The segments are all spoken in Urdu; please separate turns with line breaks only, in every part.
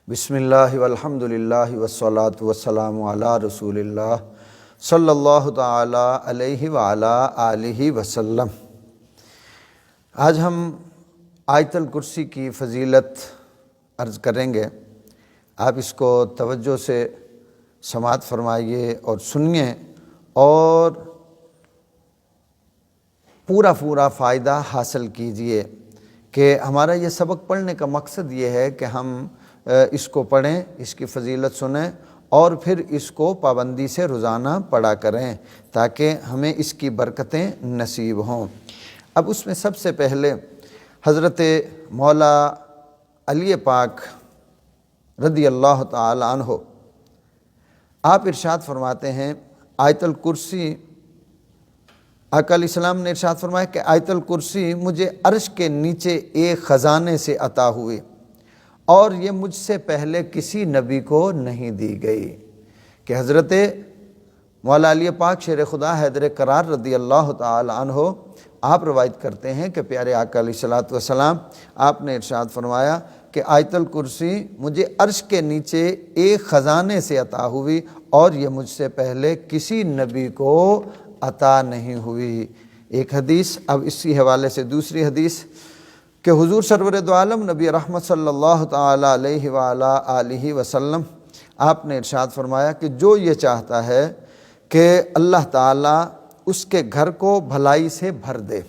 بسم اللہ والحمد للہ والصلاۃ والسلام علی رسول اللہ صلی اللہ تعالی علیہ وعلی آلہ وسلم۔ آج ہم آیت الکرسی کی فضیلت عرض کریں گے۔ آپ اس کو توجہ سے سماعت فرمائیے اور سنیے اور پورا فائدہ حاصل کیجئے کہ ہمارا یہ سبق پڑھنے کا مقصد یہ ہے کہ ہم اس کو پڑھیں، اس کی فضیلت سنیں اور پھر اس کو پابندی سے روزانہ پڑھا کریں تاکہ ہمیں اس کی برکتیں نصیب ہوں۔ اب اس میں سب سے پہلے حضرت مولا علی پاک رضی اللہ تعالی عنہ آپ ارشاد فرماتے ہیں، آیت الکرسی آقا علیہ السلام نے ارشاد فرمایا کہ آیت الکرسی مجھے عرش کے نیچے ایک خزانے سے عطا ہوئی اور یہ مجھ سے پہلے کسی نبی کو نہیں دی گئی۔ کہ حضرت مولا علی پاک شیر خدا حیدر کرار رضی اللہ تعالی عنہ آپ روایت کرتے ہیں کہ پیارے آقا علیہ السلام آپ نے ارشاد فرمایا کہ آیت الکرسی مجھے عرش کے نیچے ایک خزانے سے عطا ہوئی اور یہ مجھ سے پہلے کسی نبی کو عطا نہیں ہوئی۔ ایک حدیث، اب اسی حوالے سے دوسری حدیث کہ حضور سرور دو عالم نبی رحمت صلی اللہ تعالی علیہ وآلہ آلہ وسلم آپ نے ارشاد فرمایا کہ جو یہ چاہتا ہے کہ اللہ تعالیٰ اس کے گھر کو بھلائی سے بھر دے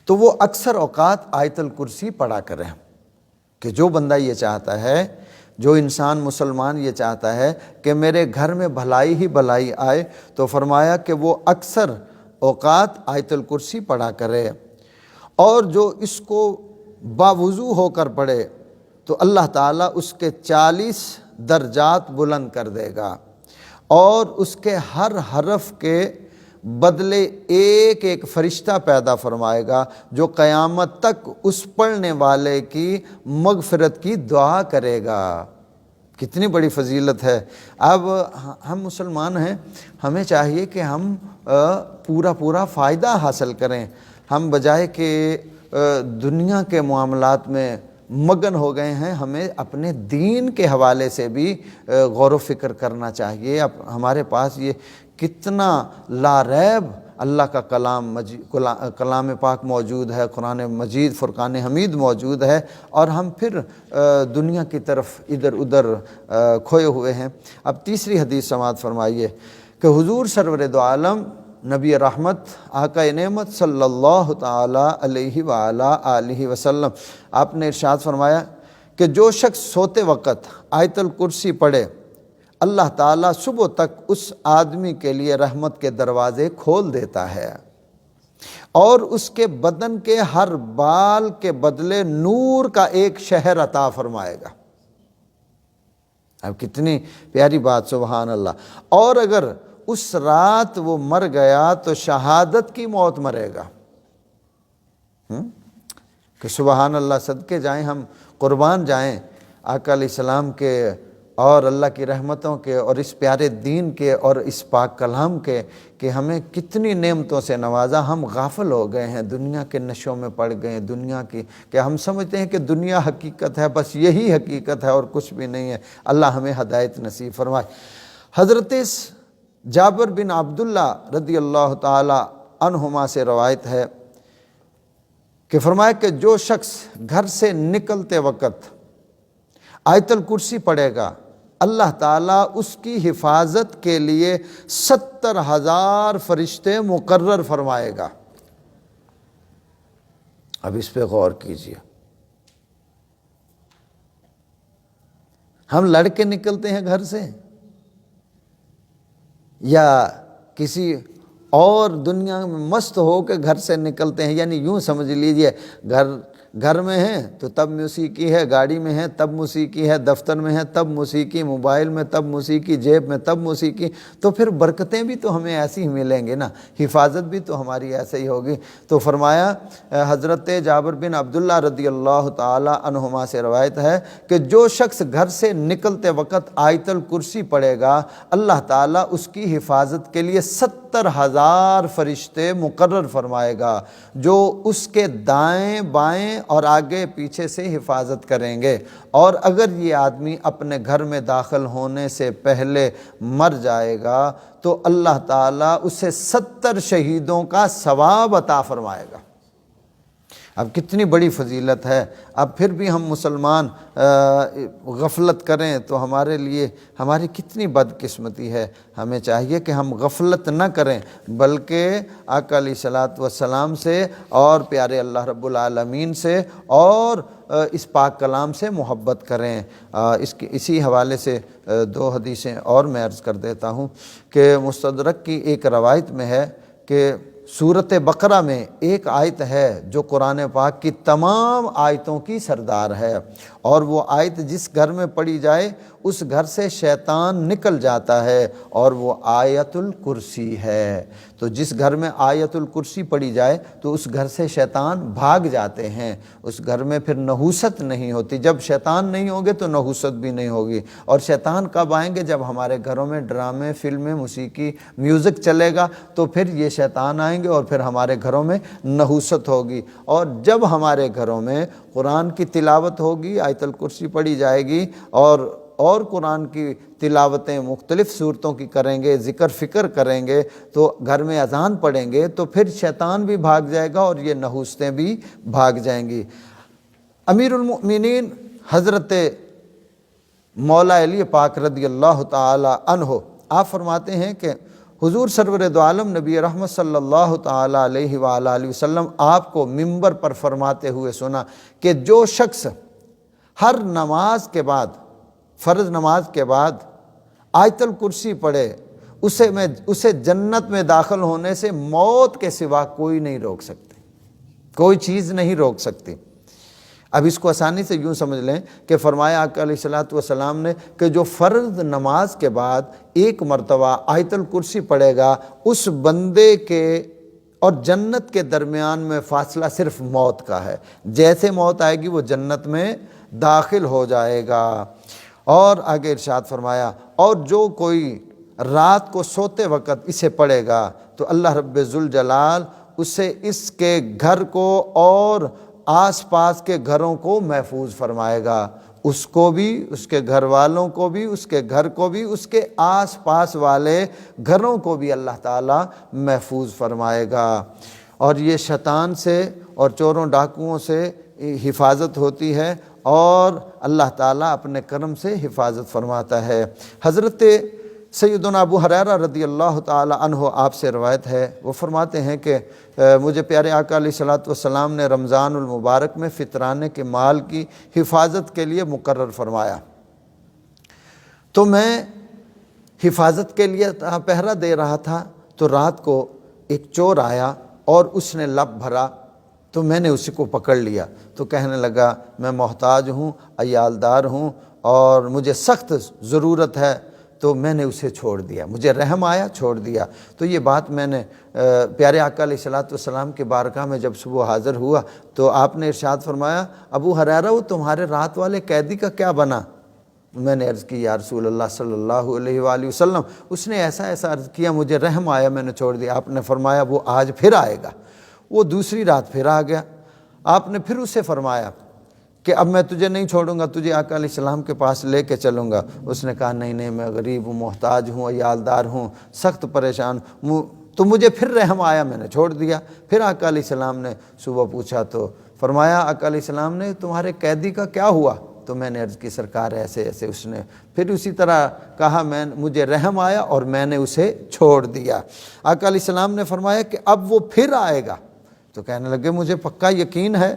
تو وہ اکثر اوقات آیت الکرسی پڑھا کرے۔ کہ جو بندہ یہ چاہتا ہے، جو انسان مسلمان یہ چاہتا ہے کہ میرے گھر میں بھلائی ہی بھلائی آئے تو فرمایا کہ وہ اکثر اوقات آیت الکرسی پڑھا کرے، اور جو اس کو باوضو ہو کر پڑھے تو اللہ تعالیٰ اس کے 40 درجات بلند کر دے گا اور اس کے ہر حرف کے بدلے ایک ایک فرشتہ پیدا فرمائے گا جو قیامت تک اس پڑھنے والے کی مغفرت کی دعا کرے گا۔ کتنی بڑی فضیلت ہے۔ اب ہم مسلمان ہیں، ہمیں چاہیے کہ ہم پورا فائدہ حاصل کریں۔ ہم بجائے کہ دنیا کے معاملات میں مگن ہو گئے ہیں، ہمیں اپنے دین کے حوالے سے بھی غور و فکر کرنا چاہیے۔ اب ہمارے پاس یہ کتنا لا ریب اللہ کا کلام پاک موجود ہے، قرآن مجید فرقان حمید موجود ہے، اور ہم پھر دنیا کی طرف ادھر ادھر کھوئے ہوئے ہیں۔ اب تیسری حدیث سماعت فرمائیے کہ حضور سرور دو عالم نبی رحمت آقا نعمت صلی اللہ تعالی علیہ وآلہ آلہ وسلم آپ نے ارشاد فرمایا کہ جو شخص سوتے وقت آیت الکرسی پڑھے اللہ تعالیٰ صبح تک اس آدمی کے لیے رحمت کے دروازے کھول دیتا ہے اور اس کے بدن کے ہر بال کے بدلے نور کا ایک شہر عطا فرمائے گا۔ اب کتنی پیاری بات، سبحان اللہ۔ اور اگر اس رات وہ مر گیا تو شہادت کی موت مرے گا۔ کہ سبحان اللہ، صدقے جائیں، ہم قربان جائیں آقا علیہ السلام کے اور اللہ کی رحمتوں کے اور اس پیارے دین کے اور اس پاک کلام کے کہ ہمیں کتنی نعمتوں سے نوازا۔ ہم غافل ہو گئے ہیں، دنیا کے نشوں میں پڑ گئے ہیں، دنیا کی کہ ہم سمجھتے ہیں کہ دنیا حقیقت ہے، بس یہی حقیقت ہے اور کچھ بھی نہیں ہے۔ اللہ ہمیں ہدایت نصیب فرمائے۔ حضرت جابر بن عبداللہ رضی اللہ تعالی عنہما سے روایت ہے کہ فرمایا کہ جو شخص گھر سے نکلتے وقت آیت الکرسی پڑھے گا اللہ تعالیٰ اس کی حفاظت کے لیے 70,000 فرشتے مقرر فرمائے گا۔ اب اس پہ غور کیجئے۔ ہم لڑ کے نکلتے ہیں گھر سے یا کسی اور دنیا میں مست ہو کے گھر سے نکلتے ہیں، یعنی یوں سمجھ لیجئے گھر میں ہیں تو تب موسیقی ہے، گاڑی میں ہے تب موسیقی ہے، دفتر میں ہے تب موسیقی، موبائل میں تب موسیقی، جیب میں تب موسیقی، تو پھر برکتیں بھی تو ہمیں ایسی ہی ملیں گے نا، حفاظت بھی تو ہماری ایسے ہی ہوگی۔ تو فرمایا حضرت جابر بن عبداللہ رضی اللہ تعالی عنہما سے روایت ہے کہ جو شخص گھر سے نکلتے وقت آیت الکرسی پڑھے گا اللہ تعالیٰ اس کی حفاظت کے لیے 70,000 فرشتے مقرر فرمائے گا جو اس کے دائیں بائیں اور آگے پیچھے سے حفاظت کریں گے، اور اگر یہ آدمی اپنے گھر میں داخل ہونے سے پہلے مر جائے گا تو اللہ تعالیٰ اسے 70 شہیدوں کا ثواب عطا فرمائے گا۔ اب کتنی بڑی فضیلت ہے۔ اب پھر بھی ہم مسلمان غفلت کریں تو ہمارے لیے ہماری کتنی بدقسمتی ہے۔ ہمیں چاہیے کہ ہم غفلت نہ کریں، بلکہ آقا علیہ الصلوۃ والسلام سے اور پیارے اللہ رب العالمین سے اور اس پاک کلام سے محبت کریں۔ اسی حوالے سے 2 حدیثیں اور میں عرض کر دیتا ہوں کہ مستدرک کی ایک روایت میں ہے کہ سورۃ بقرہ میں ایک آیت ہے جو قرآن پاک کی تمام آیتوں کی سردار ہے، اور وہ آیت جس گھر میں پڑھی جائے اس گھر سے شیطان نکل جاتا ہے، اور وہ آیت الکرسی ہے۔ تو جس گھر میں آیت الکرسی پڑھی جائے تو اس گھر سے شیطان بھاگ جاتے ہیں، اس گھر میں پھر نحوست نہیں ہوتی۔ جب شیطان نہیں ہوگے تو نحوست بھی نہیں ہوگی۔ اور شیطان کب آئیں گے؟ جب ہمارے گھروں میں ڈرامے، فلمیں، موسیقی، میوزک چلے گا تو پھر یہ شیطان آئیں گے اور پھر ہمارے گھروں میں نحوست ہوگی۔ اور جب ہمارے گھروں میں قرآن کی تلاوت ہوگی، آیت الکرسی پڑھی جائے گی، اور قرآن کی تلاوتیں مختلف صورتوں کی کریں گے، ذکر فکر کریں گے، تو گھر میں اذان پڑھیں گے تو پھر شیطان بھی بھاگ جائے گا اور یہ نحوستیں بھی بھاگ جائیں گی۔ امیر المؤمنین حضرت مولا علی پاک رضی اللہ تعالی عنہ آپ فرماتے ہیں کہ حضور سرور دو عالم نبی رحمت صلی اللہ تعالی علیہ وآلہ وسلم آپ کو منبر پر فرماتے ہوئے سنا کہ جو شخص ہر نماز کے بعد، فرض نماز کے بعد آیت الکرسی پڑھے، اسے جنت میں داخل ہونے سے موت کے سوا کوئی نہیں روک سکتی، کوئی چیز نہیں روک سکتی۔ اب اس کو آسانی سے یوں سمجھ لیں کہ فرمایا آقا علیہ الصلوۃ والسلام نے کہ جو فرض نماز کے بعد ایک مرتبہ آیت الکرسی پڑھے گا، اس بندے کے اور جنت کے درمیان میں فاصلہ صرف موت کا ہے، جیسے موت آئے گی وہ جنت میں داخل ہو جائے گا۔ اور آگے ارشاد فرمایا اور جو کوئی رات کو سوتے وقت اسے پڑھے گا تو اللہ رب ذوالجلال اسے اس کے گھر کو اور آس پاس کے گھروں کو محفوظ فرمائے گا، اس کو بھی، اس کے گھر والوں کو بھی، اس کے گھر کو بھی، اس کے آس پاس والے گھروں کو بھی اللہ تعالیٰ محفوظ فرمائے گا۔ اور یہ شیطان سے اور چوروں ڈاکوؤں سے حفاظت ہوتی ہے، اور اللہ تعالیٰ اپنے کرم سے حفاظت فرماتا ہے۔ حضرت سیدنا ابو ہریرہ رضی اللہ تعالی عنہ آپ سے روایت ہے، وہ فرماتے ہیں کہ مجھے پیارے آقا علیہ الصلوۃ والسلام نے رمضان المبارک میں فطرانے کے مال کی حفاظت کے لیے مقرر فرمایا، تو میں حفاظت کے لیے پہرہ دے رہا تھا، تو رات کو ایک چور آیا اور اس نے لب بھرا، تو میں نے اسی کو پکڑ لیا، تو کہنے لگا میں محتاج ہوں، عیالدار ہوں اور مجھے سخت ضرورت ہے، تو میں نے اسے چھوڑ دیا، مجھے رحم آیا، چھوڑ دیا۔ تو یہ بات میں نے پیارے آقا علیہ الصلوۃ والسلام کے بارگاہ میں جب صبح حاضر ہوا تو آپ نے ارشاد فرمایا ابو ہریرہ وہ تمہارے رات والے قیدی کا کیا بنا؟ میں نے عرض کی یا رسول اللہ صلی اللہ علیہ وآلہ وسلم اس نے ایسا عرض کیا، مجھے رحم آیا، میں نے چھوڑ دیا۔ آپ نے فرمایا وہ آج پھر آئے گا۔ وہ دوسری رات پھر آ گیا، آپ نے پھر اسے فرمایا کہ اب میں تجھے نہیں چھوڑوں گا، تجھے آقا علیہ السلام کے پاس لے کے چلوں گا۔ اس نے کہا نہیں میں غریب ہوں، محتاج ہوں، عیالدار ہوں، سخت پریشان ہوں، تو مجھے پھر رحم آیا، میں نے چھوڑ دیا۔ پھر آقا علیہ السلام نے صبح پوچھا تو فرمایا آقا علیہ السلام نے تمہارے قیدی کا کیا ہوا؟ تو میں نے عرض کی سرکار ایسے ایسے، اس نے پھر اسی طرح کہا مجھے رحم آیا اور میں نے اسے چھوڑ دیا۔ آقا علیہ السلام نے فرمایا کہ اب وہ پھر آئے گا، تو کہنے لگے مجھے پکا یقین ہے،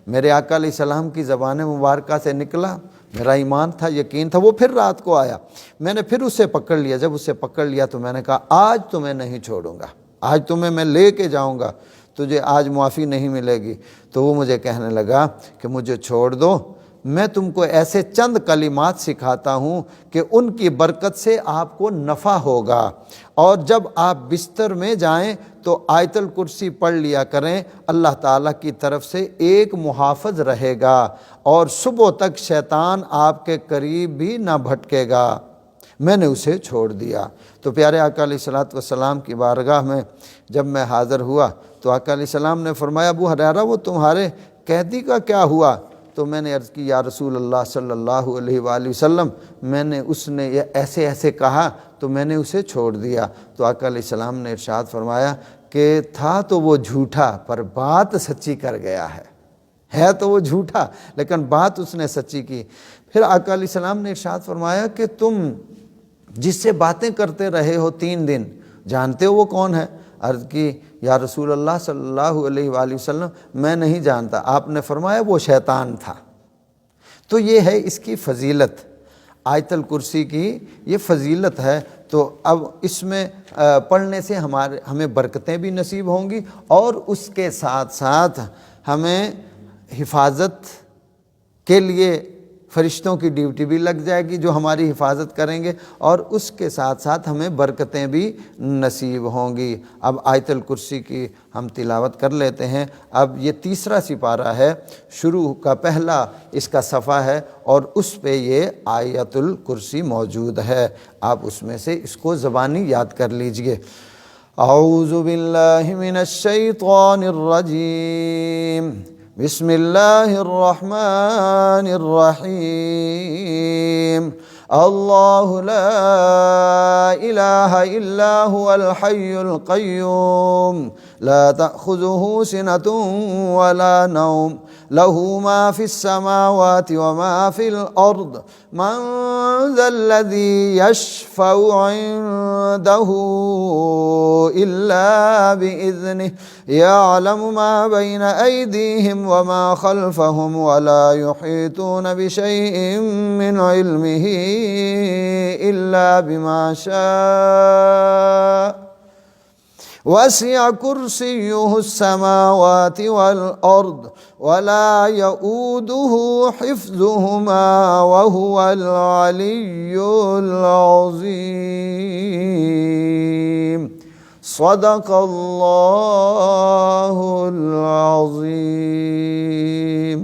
میرے آقا علیہ السلام کی زبان مبارکہ سے نکلا، میرا ایمان تھا، یقین تھا، وہ پھر رات کو آیا۔ میں نے پھر اسے پکڑ لیا، جب اسے پکڑ لیا تو میں نے کہا آج تمہیں نہیں چھوڑوں گا، آج تمہیں میں لے کے جاؤں گا، تجھے آج معافی نہیں ملے گی۔ تو وہ مجھے کہنے لگا کہ مجھے چھوڑ دو، میں تم کو ایسے چند کلمات سکھاتا ہوں کہ ان کی برکت سے آپ کو نفع ہوگا، اور جب آپ بستر میں جائیں تو آیت الکرسی پڑھ لیا کریں، اللہ تعالیٰ کی طرف سے ایک محافظ رہے گا اور صبح تک شیطان آپ کے قریب بھی نہ بھٹکے گا۔ میں نے اسے چھوڑ دیا۔ تو پیارے آقا علیہ الصلوۃ والسلام کی بارگاہ میں جب میں حاضر ہوا تو آقا علیہ السلام نے فرمایا ابو ہریرہ وہ تمہارے قیدی کا کیا ہوا؟ تو میں نے عرض کی یا رسول اللہ صلی اللہ علیہ وآلہ وسلم میں نے اس نے یہ ایسے ایسے کہا تو میں نے اسے چھوڑ دیا۔ تو آقا علیہ السلام نے ارشاد فرمایا کہ تھا تو وہ جھوٹا پر بات سچی کر گیا ہے تو وہ جھوٹا لیکن بات اس نے سچی کی۔ پھر آقا علیہ السلام نے ارشاد فرمایا کہ تم جس سے باتیں کرتے رہے ہو 3 دن جانتے ہو وہ کون ہے؟ عرض کی یا رسول اللہ صلی اللہ علیہ وآلہ وسلم میں نہیں جانتا۔ آپ نے فرمایا وہ شیطان تھا۔ تو یہ ہے اس کی فضیلت، آیت الکرسی کی یہ فضیلت ہے۔ تو اب اس میں پڑھنے سے ہمیں برکتیں بھی نصیب ہوں گی اور اس کے ساتھ ساتھ ہمیں حفاظت کے لیے فرشتوں کی ڈیوٹی بھی لگ جائے گی جو ہماری حفاظت کریں گے، اور اس کے ساتھ ساتھ ہمیں برکتیں بھی نصیب ہوں گی۔ اب آیت الکرسی کی ہم تلاوت کر لیتے ہیں۔ اب یہ 3 سپارہ ہے، شروع کا پہلا اس کا صفحہ ہے اور اس پہ یہ آیت الکرسی موجود ہے۔ آپ اس میں سے اس کو زبانی یاد کر لیجئے۔ اعوذ باللہ من الشیطان الرجیم، بسم اللہ الرحمن الرحیم، اللہ لا الہ الا هو الحی القیوم لا تأخذه سنة ولا نوم له ما في السماوات وما في الأرض من ذا الذي يشفع عنده إلا بإذنه يعلم ما بين أيديهم وما خلفهم ولا يحيطون بشيء من علمه إلا بما شاء وسع كرسيه السماوات والأرض ولا يؤوده حفظهما وهو العلي العظيم صدق الله العظيم۔